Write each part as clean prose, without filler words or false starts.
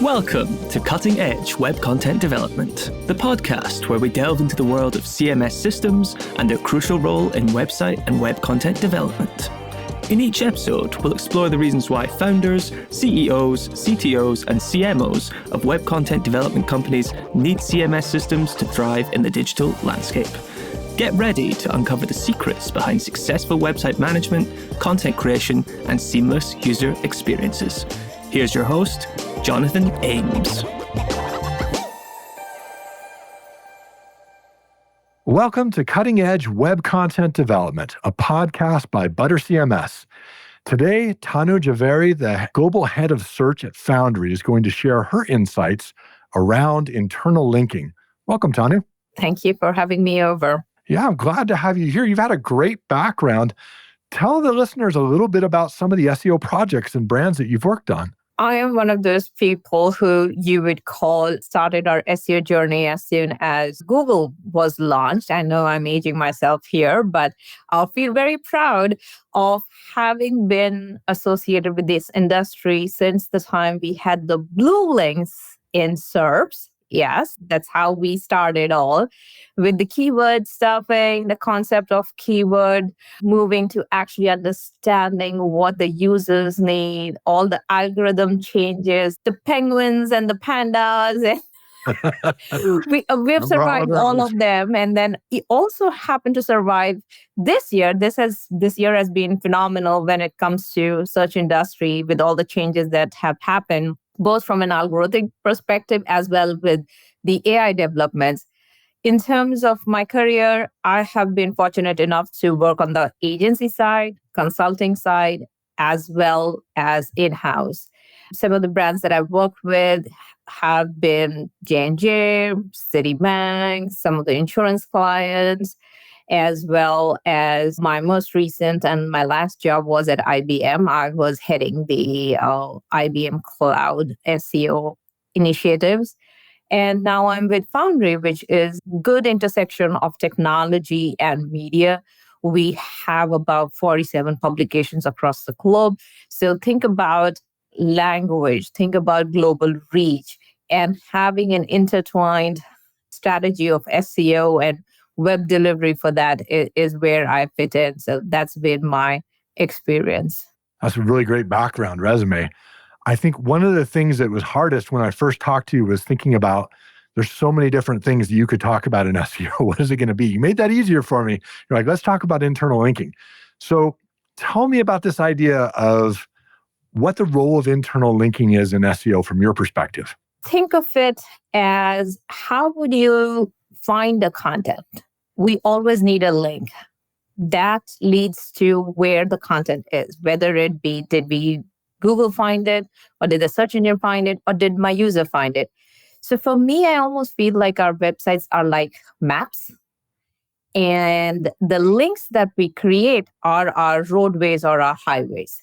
Welcome to Cutting Edge Web Content Development, the podcast where we delve into the world of CMS systems and their crucial role in website and web content development. In each episode, we'll explore the reasons why founders, CEOs, CTOs, and CMOs of web content development companies need CMS systems to thrive in the digital landscape. Get ready to uncover the secrets behind successful website management, content creation, and seamless user experiences. Here's your host, Jonathan Ames. Welcome to Cutting Edge Web Content Development, a podcast by Butter CMS. Today, Tanu Javeri, the global head of search at Foundry, is going to share her insights around internal linking. Welcome, Tanu. Thank you for having me over. Yeah, I'm glad to have you here. You've had a great background. Tell the listeners a little bit about some of the SEO projects and brands that you've worked on. I am one of those people who you would call started our SEO journey as soon as Google was launched. I know I'm aging myself here, but I'll feel very proud of having been associated with this industry since the time we had the blue links in SERPs. Yes, that's how we started all with the keyword stuffing, the concept of keyword, moving to actually understanding what the users need, all the algorithm changes, the penguins and the pandas. We've survived all of them. And then it also happened to survive this year. This year has been phenomenal when it comes to search industry with all the changes that have happened, both from an algorithmic perspective as well with the AI developments. In terms of my career, I have been fortunate enough to work on the agency side, consulting side, as well as in-house. Some of the brands that I've worked with have been J&J, Citibank, some of the insurance clients, as well as my most recent and my last job was at IBM. I was heading the IBM Cloud SEO initiatives. And now I'm with Foundry, which is good intersection of technology and media. We have about 47 publications across the globe. So think about language, think about global reach, and having an intertwined strategy of SEO and web delivery for that is where I fit in. So that's been my experience. That's a really great background resume. I think one of the things that was hardest when I first talked to you was thinking about there's so many different things that you could talk about in SEO. What is it going to be? You made that easier for me. You're like, let's talk about internal linking. So tell me about this idea of what the role of internal linking is in SEO from your perspective. Think of it as how would you find the content? We always need a link. That leads to where the content is, whether it be, did we Google find it, or did the search engine find it, or did my user find it? So for me, I almost feel like our websites are like maps. And the links that we create are our roadways or our highways.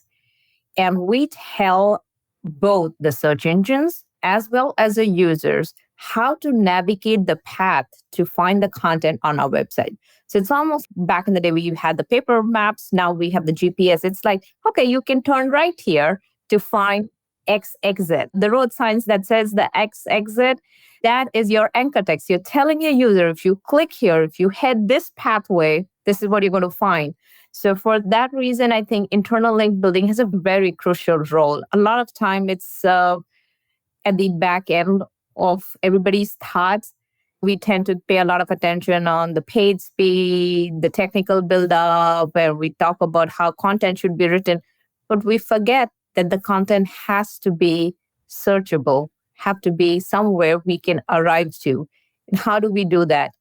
And we tell both the search engines as well as the users how to navigate the path to find the content on our website. So it's almost back in the day where you had the paper maps. Now we have the GPS. It's like, okay, you can turn right here to find X exit. The road signs that says the X exit, that is your anchor text. You're telling your user, if you click here, if you head this pathway, this is what you're going to find. So for that reason, I think internal link building has a very crucial role. A lot of time it's at the back end of everybody's thoughts. We tend to pay a lot of attention on the page speed, the technical build-up, where we talk about how content should be written. But we forget that the content has to be searchable, have to be somewhere we can arrive to. And how do we do that?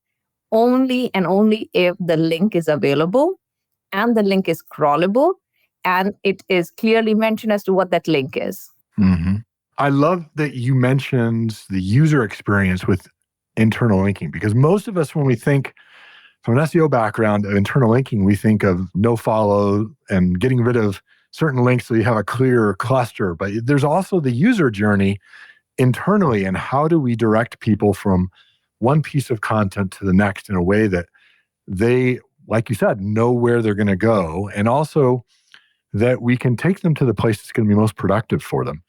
Only and only if the link is available and the link is crawlable and it is clearly mentioned as to what that link is. Mm-hmm. I love that you mentioned the user experience with internal linking, because most of us, when we think from an SEO background of internal linking, we think of no follow and getting rid of certain links so you have a clear cluster. But there's also the user journey internally, and how do we direct people from one piece of content to the next in a way that they, like you said, know where they're going to go, and also that we can take them to the place that's going to be most productive for them.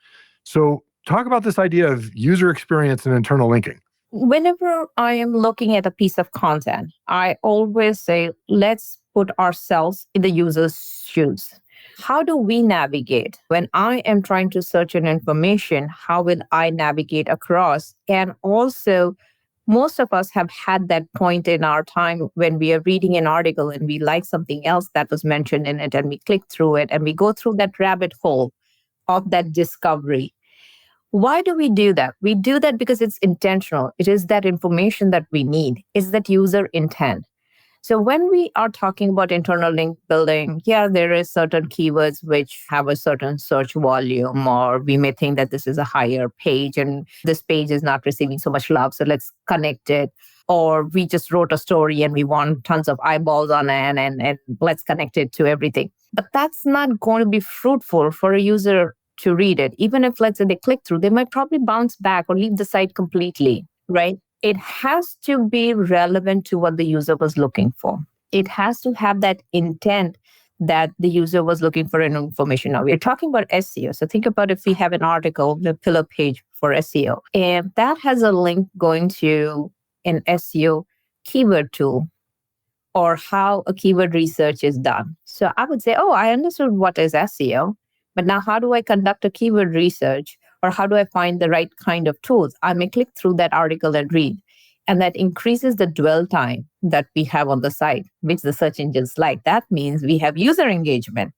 So talk about this idea of user experience and internal linking. Whenever I am looking at a piece of content, I always say, let's put ourselves in the user's shoes. How do we navigate? When I am trying to search an information, how will I navigate across? And also, most of us have had that point in our time when we are reading an article and we like something else that was mentioned in it and we click through it and we go through that rabbit hole of that discovery. Why do we do that? We do that because it's intentional. It is that information that we need. It's that user intent. So when we are talking about internal link building, yeah, there is certain keywords which have a certain search volume, or we may think that this is a higher page and this page is not receiving so much love, so let's connect it. Or we just wrote a story and we want tons of eyeballs on it and let's connect it to everything. But that's not going to be fruitful for a user to read it. Even if, let's say, they click through, they might probably bounce back or leave the site completely, right? It has to be relevant to what the user was looking for. It has to have that intent that the user was looking for in information. Now, we're talking about SEO. So think about if we have an article, the pillar page for SEO, and that has a link going to an SEO keyword tool or how a keyword research is done. So I would say, oh, I understood what is SEO, but now how do I conduct a keyword research? Or how do I find the right kind of tools? I may click through that article and read. And that increases the dwell time that we have on the site, which the search engines like. That means we have user engagement.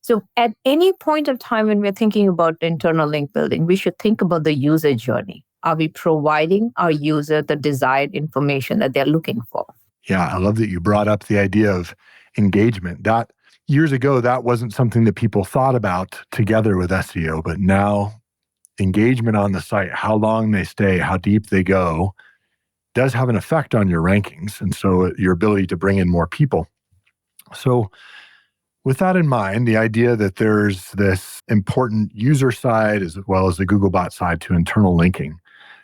So at any point of time when we're thinking about internal link building, we should think about the user journey. Are we providing our user the desired information that they're looking for? Yeah, I love that you brought up the idea of engagement. That years ago, that wasn't something that people thought about together with SEO, but now engagement on the site, how long they stay, how deep they go, does have an effect on your rankings. And so your ability to bring in more people. So with that in mind, the idea that there's this important user side as well as the Googlebot side to internal linking,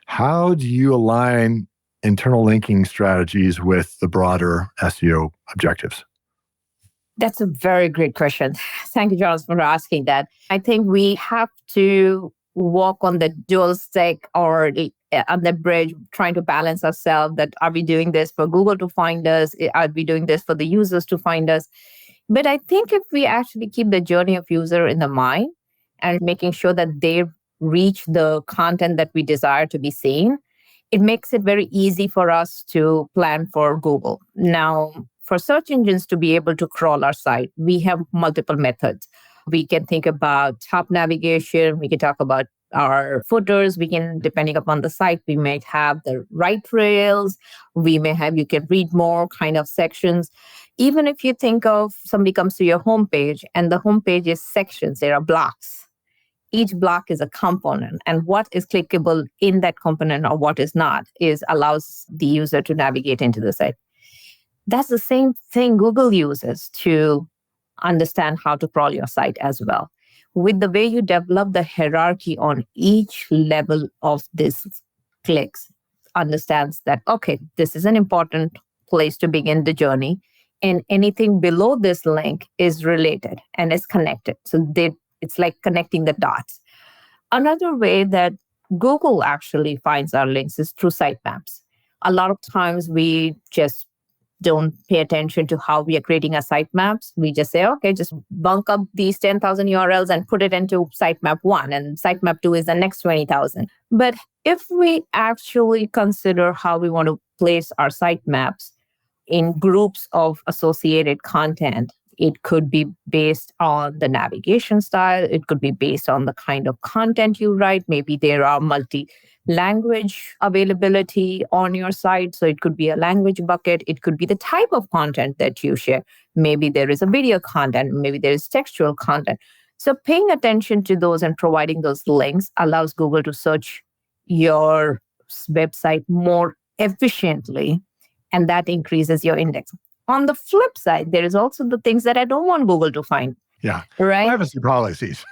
how do you align internal linking strategies with the broader SEO objectives? That's a very great question. Thank you, Jonathan, for asking that. I think we have to walk on the dual stick or on the bridge, trying to balance ourselves that are we doing this for Google to find us? Are we doing this for the users to find us? But I think if we actually keep the journey of user in the mind and making sure that they reach the content that we desire to be seen, it makes it very easy for us to plan for Google. Now, for search engines to be able to crawl our site, we have multiple methods. We can think about top navigation. We can talk about our footers. We can, depending upon the site, we might have the right rails. We may have, you can read more kind of sections. Even if you think of somebody comes to your homepage and the homepage is sections, there are blocks. Each block is a component, and what is clickable in that component or what is not allows the user to navigate into the site. That's the same thing Google uses to understand how to crawl your site as well. With the way you develop the hierarchy on each level of this clicks, understands that, okay, this is an important place to begin the journey, and anything below this link is related and is connected. So it's like connecting the dots. Another way that Google actually finds our links is through sitemaps. A lot of times we just don't pay attention to how we are creating our sitemaps. We just say, okay, just bunk up these 10,000 URLs and put it into sitemap 1, and sitemap 2 is the next 20,000. But if we actually consider how we want to place our sitemaps in groups of associated content, it could be based on the navigation style. It could be based on the kind of content you write. Maybe there are multi-language availability on your site. So it could be a language bucket. It could be the type of content that you share. Maybe there is a video content. Maybe there is textual content. So paying attention to those and providing those links allows Google to search your website more efficiently, and that increases your index. On the flip side, there is also the things that I don't want Google to find. Yeah. Right? Privacy policies.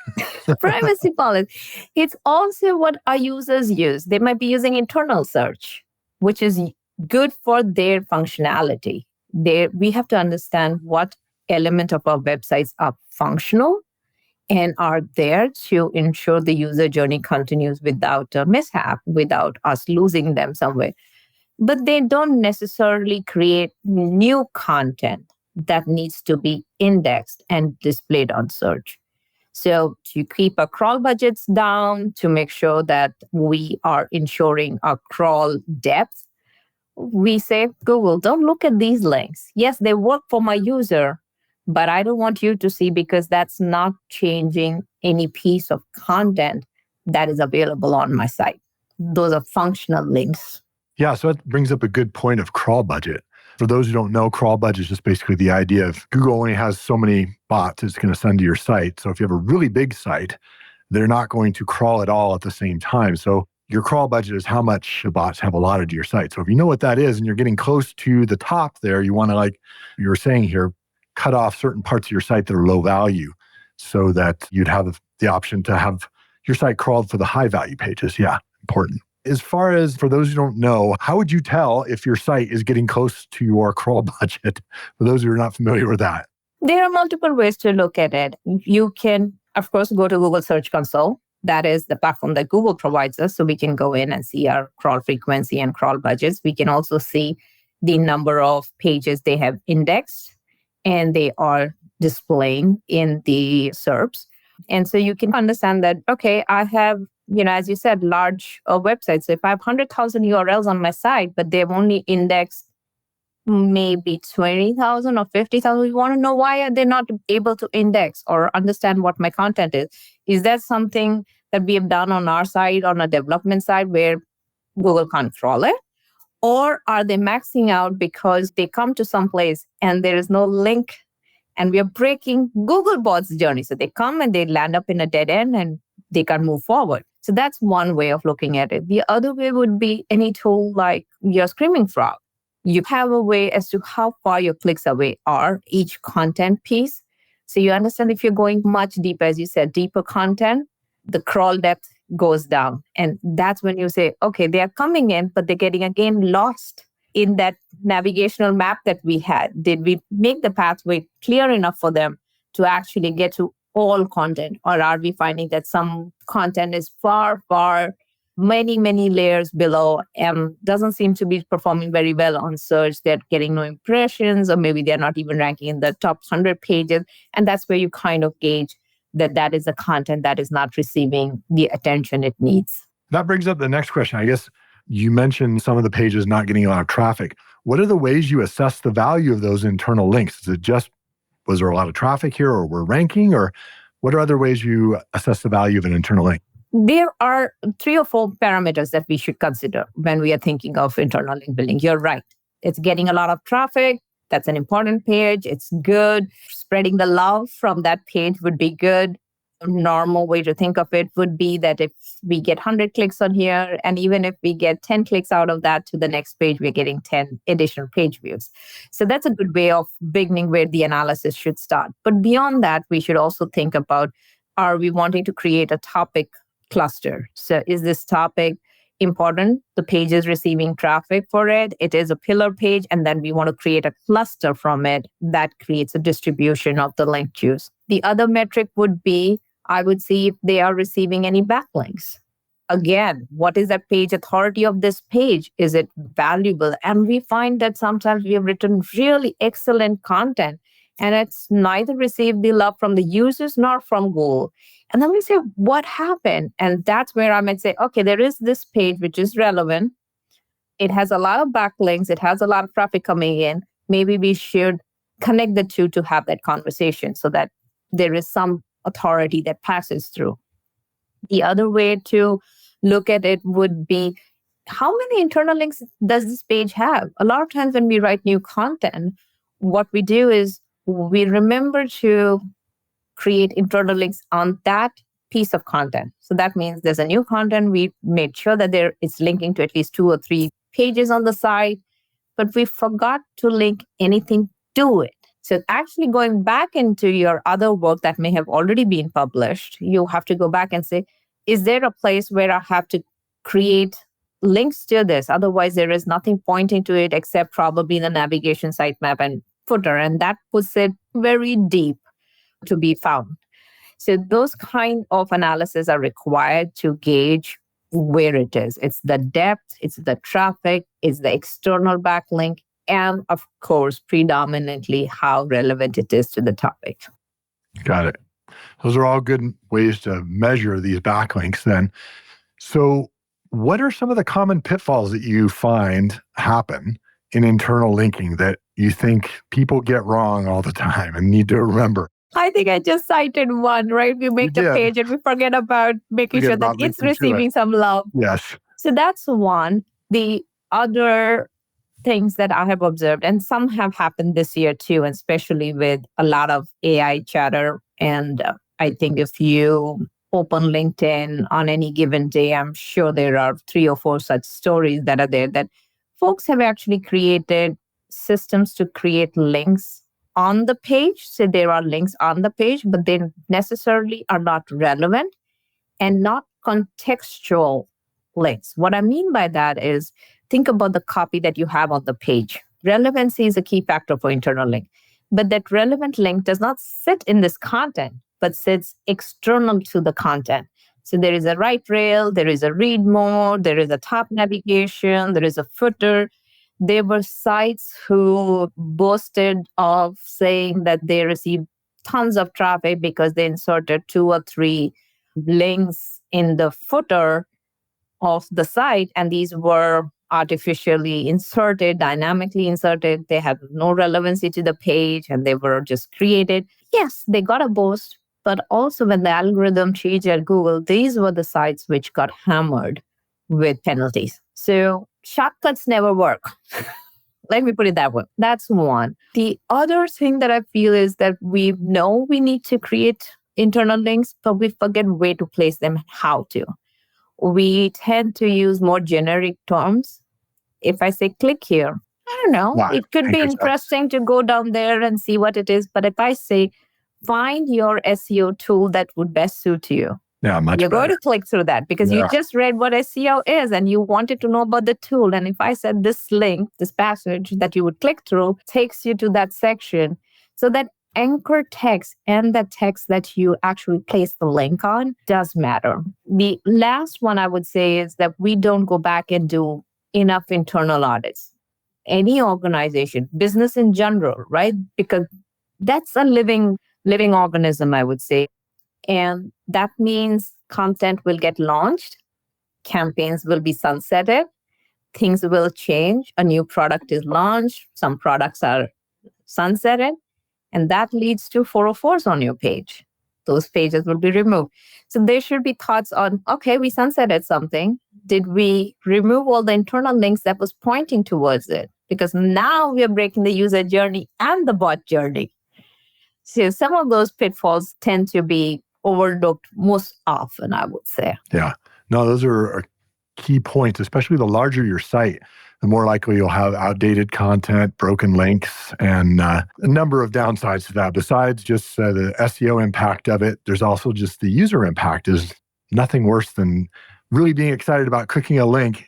Privacy policy. It's also what our users use. They might be using internal search, which is good for their functionality. We have to understand what element of our websites are functional and are there to ensure the user journey continues without a mishap, without us losing them somewhere. But they don't necessarily create new content that needs to be indexed and displayed on search. So to keep our crawl budgets down, to make sure that we are ensuring our crawl depth, we say, Google, don't look at these links. Yes, they work for my user, but I don't want you to see because that's not changing any piece of content that is available on my site. Those are functional links. Yeah, so that brings up a good point of crawl budget. For those who don't know, crawl budget is just basically the idea of Google only has so many bots it's going to send to your site. So if you have a really big site, they're not going to crawl it all at the same time. So your crawl budget is how much the bots have allotted to your site. So if you know what that is and you're getting close to the top there, you want to, like you were saying here, cut off certain parts of your site that are low value so that you'd have the option to have your site crawled for the high value pages. Yeah, important. As far as for those who don't know, how would you tell if your site is getting close to your crawl budget? For those who are not familiar with that. There are multiple ways to look at it. You can, of course, go to Google Search Console. That is the platform that Google provides us. So we can go in and see our crawl frequency and crawl budgets. We can also see the number of pages they have indexed and they are displaying in the SERPs. And so you can understand that, okay, I have, as you said, large websites. So if I have 100,000 URLs on my site, but they've only indexed maybe 20,000 or 50,000, we want to know why are they not able to index or understand what my content is. Is that something that we have done on our side, on a development side, where Google can't crawl it? Or are they maxing out because they come to some place and there is no link and we are breaking Googlebot's journey? So they come and they land up in a dead end and they can't move forward. So that's one way of looking at it. The other way would be any tool like your Screaming Frog. You have a way as to how far your clicks away are each content piece. So you understand if you're going much deeper, as you said, deeper content, the crawl depth goes down. And that's when you say, okay, they are coming in, but they're getting again lost in that navigational map that we had. Did we make the pathway clear enough for them to actually get to all content? Or are we finding that some content is far, many, many layers below and doesn't seem to be performing very well on search? They're getting no impressions, or maybe they're not even ranking in the top 100 pages. And that's where you kind of gauge that is a content that is not receiving the attention it needs. That brings up the next question. I guess you mentioned some of the pages not getting a lot of traffic. What are the ways you assess the value of those internal links? Is it just, was there a lot of traffic here, or we're ranking, or what are other ways you assess the value of an internal link? There are 3 or 4 parameters that we should consider when we are thinking of internal link building. You're right. It's getting a lot of traffic. That's an important page. It's good. Spreading the love from that page would be good. A normal way to think of it would be that if we get 100 clicks on here, and even if we get 10 clicks out of that to the next page, we're getting 10 additional page views. So that's a good way of beginning where the analysis should start. But beyond that, we should also think about, are we wanting to create a topic cluster? So is this topic important? The page is receiving traffic for it. It is a pillar page. And then we want to create a cluster from it that creates a distribution of the link queues. The other metric would be, I would see if they are receiving any backlinks. Again, what is that page authority of this page? Is it valuable? And we find that sometimes we have written really excellent content and it's neither received the love from the users nor from Google. And then we say, what happened? And that's where I might say, okay, there is this page which is relevant. It has a lot of backlinks. It has a lot of traffic coming in. Maybe we should connect the two to have that conversation so that there is some authority that passes through. The other way to look at it would be, how many internal links does this page have? A lot of times when we write new content, what we do is we remember to create internal links on that piece of content. So that means there's a new content. We made sure that it's linking to at least 2 or 3 pages on the site, but we forgot to link anything to it. So actually going back into your other work that may have already been published, you have to go back and say, is there a place where I have to create links to this? Otherwise, there is nothing pointing to it except probably the navigation sitemap and footer. And that puts it very deep to be found. So those kind of analysis are required to gauge where it is. It's the depth, it's the traffic, it's the external backlink, and of course, predominantly how relevant it is to the topic. Got it. Those are all good ways to measure these backlinks then. So what are some of the common pitfalls that you find happen in internal linking that you think people get wrong all the time and need to remember? I think I just cited one, right? We make the page and we forget about making sure that it's receiving some love. Yes. So that's one. The other things that I have observed, and some have happened this year too, and especially with a lot of AI chatter. And I think if you open LinkedIn on any given day, I'm sure there are 3 or 4 such stories that are there that folks have actually created systems to create links on the page. So there are links on the page, but they necessarily are not relevant and not contextual links. What I mean by that is think about the copy that you have on the page. Relevancy is a key factor for internal link, but that relevant link does not sit in this content, but sits external to the content. So there is a right rail, there is a read more, there is a top navigation, there is a footer. There were sites who boasted of saying that they received tons of traffic because they inserted 2 or 3 links in the footer of the site, and these were artificially inserted, dynamically inserted. They had no relevancy to the page and they were just created. Yes, they got a boost, but also when the algorithm changed at Google, these were the sites which got hammered with penalties. So shortcuts never work. Let me put it that way. That's one. The other thing that I feel is that we know we need to create internal links, but we forget where to place them, how to. We tend to use more generic terms. If I say click here, I don't know, it could be interesting to go down there and see what it is. But if I say find your SEO tool that would best suit you, you're going to click through that because you just read what SEO is and you wanted to know about the tool. And if I said this link, this passage that you would click through takes you to that section. So that anchor text and the text that you actually place the link on does matter. The last one I would say is that we don't go back and do enough internal audits. Any organization, business in general, right? Because that's a living organism, I would say. And that means content will get launched, campaigns will be sunsetted, things will change, a new product is launched, some products are sunsetted, and that leads to 404s on your page. Those pages will be removed. So there should be thoughts on, okay, we sunsetted something. Did we remove all the internal links that was pointing towards it? Because now we are breaking the user journey and the bot journey. So some of those pitfalls tend to be overlooked most often, I would say. Yeah. No, those are key points, especially the larger your site, the more likely you'll have outdated content, broken links, and a number of downsides to that. Besides just the SEO impact of it, there's also just the user impact is nothing worse than really being excited about clicking a link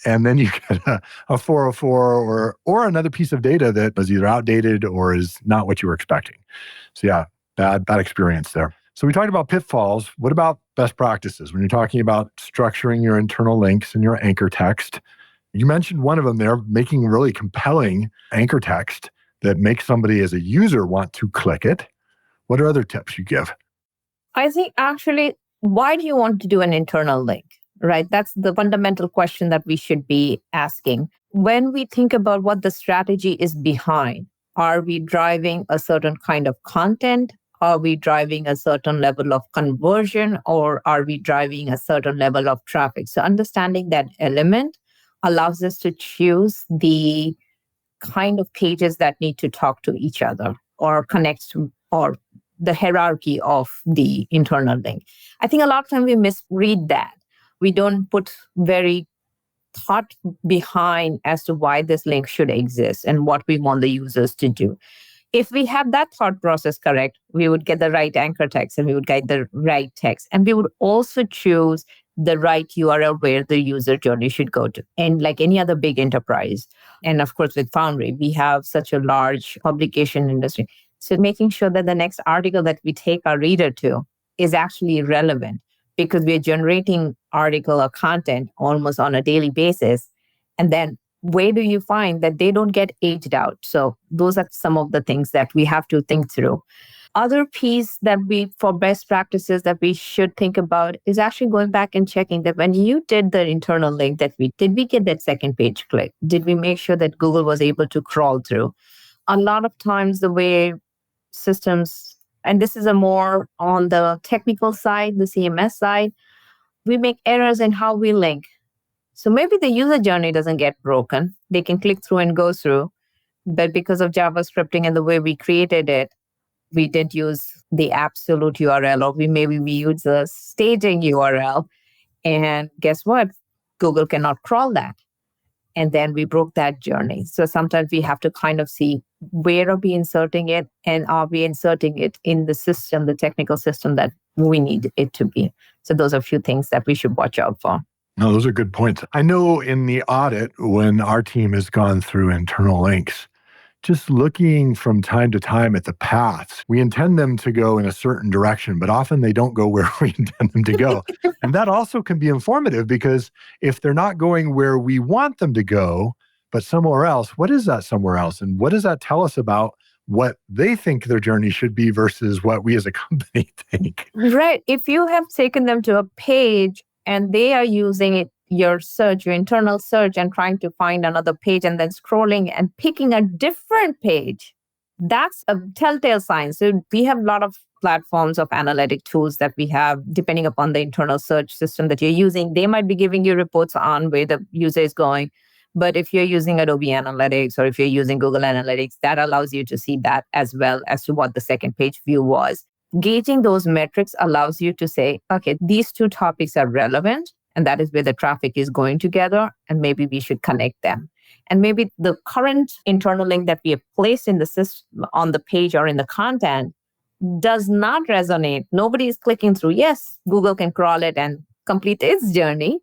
and then you get a 404 or another piece of data that is either outdated or is not what you were expecting. So yeah, bad experience there. So we talked about pitfalls. What about best practices? When you're talking about structuring your internal links and your anchor text, you mentioned one of them there, making really compelling anchor text that makes somebody as a user want to click it. What are other tips you give? I think actually, why do you want to do an internal link, right? That's the fundamental question that we should be asking. When we think about what the strategy is behind, are we driving a certain kind of content? Are we driving a certain level of conversion, or are we driving a certain level of traffic? So understanding that element allows us to choose the kind of pages that need to talk to each other or connect to, or the hierarchy of the internal link. I think a lot of times we misread that. We don't put very thought behind as to why this link should exist and what we want the users to do. If we have that thought process correct, we would get the right anchor text and we would get the right text. And we would also choose the right URL where the user journey should go to. And like any other big enterprise, and of course with Foundry, we have such a large publication industry. So making sure that the next article that we take our reader to is actually relevant because we're generating article or content almost on a daily basis. And then where do you find that they don't get aged out? So those are some of the things that we have to think through. Other piece that for best practices that we should think about is actually going back and checking that when you did the internal link did we get that second page click? Did we make sure that Google was able to crawl through? A lot of times the way systems, and this is a more on the technical side, the CMS side, we make errors in how we link. So maybe the user journey doesn't get broken. They can click through and go through. But because of JavaScripting and the way we created it, we didn't use the absolute URL, or maybe we use a staging URL. And guess what? Google cannot crawl that. And then we broke that journey. So sometimes we have to kind of see where are we inserting it, and are we inserting it in the system, the technical system that we need it to be. So those are a few things that we should watch out for. No, those are good points. I know in the audit, when our team has gone through internal links, just looking from time to time at the paths, we intend them to go in a certain direction, but often they don't go where we intend them to go. And that also can be informative, because if they're not going where we want them to go, but somewhere else, what is that somewhere else? And what does that tell us about what they think their journey should be versus what we as a company think? Right. If you have taken them to a page and they are using it, your search, your internal search, and trying to find another page and then scrolling and picking a different page, that's a telltale sign. So we have a lot of platforms of analytic tools that we have, depending upon the internal search system that you're using. They might be giving you reports on where the user is going. But if you're using Adobe Analytics or if you're using Google Analytics, that allows you to see that as well as to what the second page view was. Gauging those metrics allows you to say, okay, these two topics are relevant, and that is where the traffic is going together, and maybe we should connect them. And maybe the current internal link that we have placed in the system, on the page or in the content, does not resonate. Nobody is clicking through. Yes, Google can crawl it and complete its journey,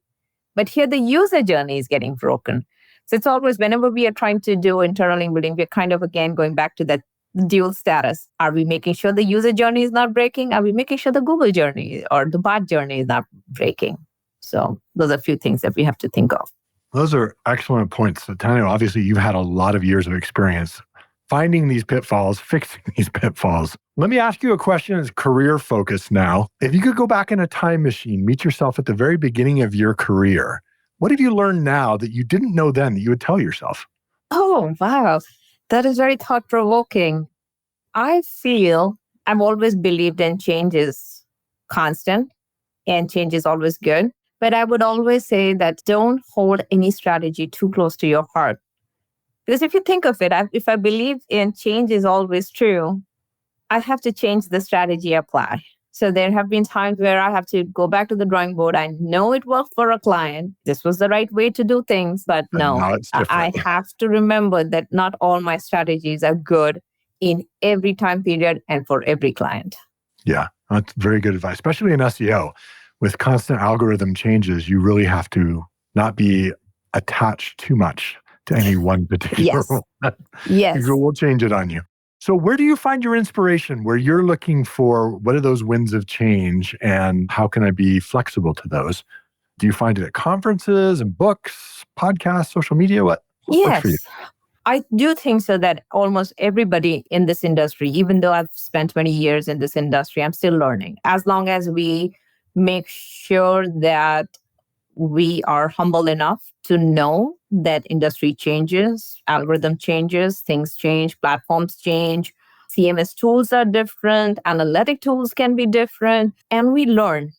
but here the user journey is getting broken. So it's always, whenever we are trying to do internal link building, we're kind of, again, going back to that dual status. Are we making sure the user journey is not breaking? Are we making sure the Google journey or the bot journey is not breaking? So those are a few things that we have to think of. Those are excellent points. So, Tanu, obviously you've had a lot of years of experience finding these pitfalls, fixing these pitfalls. Let me ask you a question that's career focused now. If you could go back in a time machine, meet yourself at the very beginning of your career, what have you learned now that you didn't know then that you would tell yourself? Oh, wow. That is very thought-provoking. I feel I've always believed in change is constant and change is always good. But I would always say that don't hold any strategy too close to your heart. Because if you think of it, if I believe in change is always true, I have to change the strategy I apply. So there have been times where I have to go back to the drawing board. I know it worked for a client. This was the right way to do things, but no, I have to remember that not all my strategies are good in every time period and for every client. Yeah, that's very good advice, especially in SEO. With constant algorithm changes, you really have to not be attached too much to any one particular role. Yes. Google will change it on you. So where do you find your inspiration, where you're looking for what are those winds of change and how can I be flexible to those? Do you find it at conferences and books, podcasts, social media? What works for you? I do think so that almost everybody in this industry, even though I've spent 20 years in this industry, I'm still learning. As long as we make sure that we are humble enough to know that industry changes, algorithm changes, things change, platforms change, CMS tools are different, analytic tools can be different, and we learn.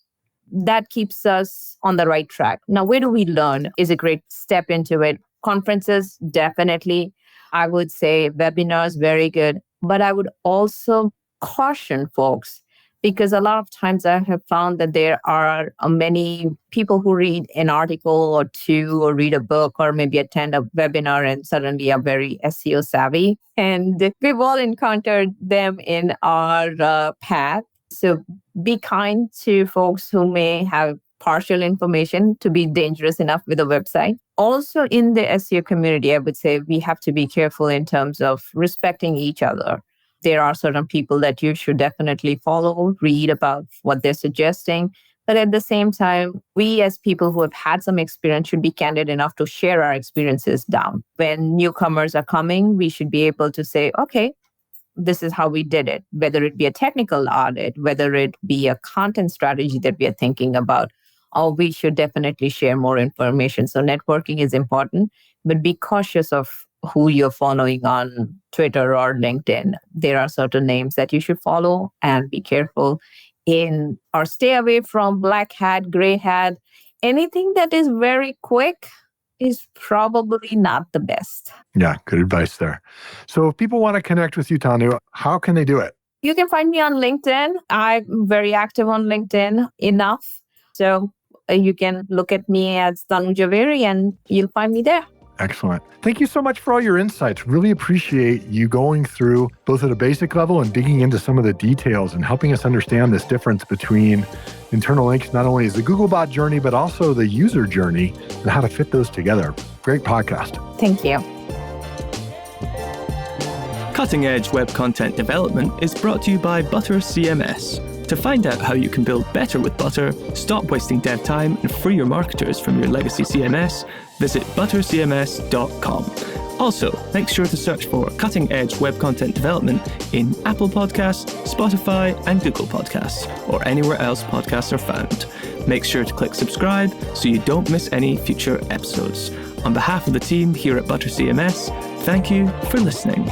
That keeps us on the right track. Now, where do we learn is a great step into it. Conferences, definitely. I would say webinars, very good. But I would also caution folks, because a lot of times I have found that there are many people who read an article or two or read a book or maybe attend a webinar and suddenly are very SEO savvy. And we've all encountered them in our path. So be kind to folks who may have partial information to be dangerous enough with a website. Also in the SEO community, I would say we have to be careful in terms of respecting each other. There are certain people that you should definitely follow, read about what they're suggesting. But at the same time, we as people who have had some experience should be candid enough to share our experiences down. When newcomers are coming, we should be able to say, okay, this is how we did it, whether it be a technical audit, whether it be a content strategy that we are thinking about, or we should definitely share more information. So networking is important, but be cautious of who you're following on Twitter or LinkedIn. There are certain names that you should follow and be careful in, or stay away from black hat, gray hat. Anything that is very quick is probably not the best. Yeah, good advice there. So if people want to connect with you, Tanu, how can they do it? You can find me on LinkedIn. I'm very active on LinkedIn enough. So you can look at me as Tanu Javeri and you'll find me there. Excellent. Thank you so much for all your insights. Really appreciate you going through both at a basic level and digging into some of the details and helping us understand this difference between internal links, not only as the Googlebot journey, but also the user journey and how to fit those together. Great podcast. Thank you. Cutting Edge Web Content Development is brought to you by Butter CMS. To find out how you can build better with Butter, stop wasting dev time, and free your marketers from your legacy CMS, visit buttercms.com. Also, make sure to search for Cutting Edge Web Content Development in Apple Podcasts, Spotify, and Google Podcasts, or anywhere else podcasts are found. Make sure to click subscribe so you don't miss any future episodes. On behalf of the team here at Butter CMS, thank you for listening.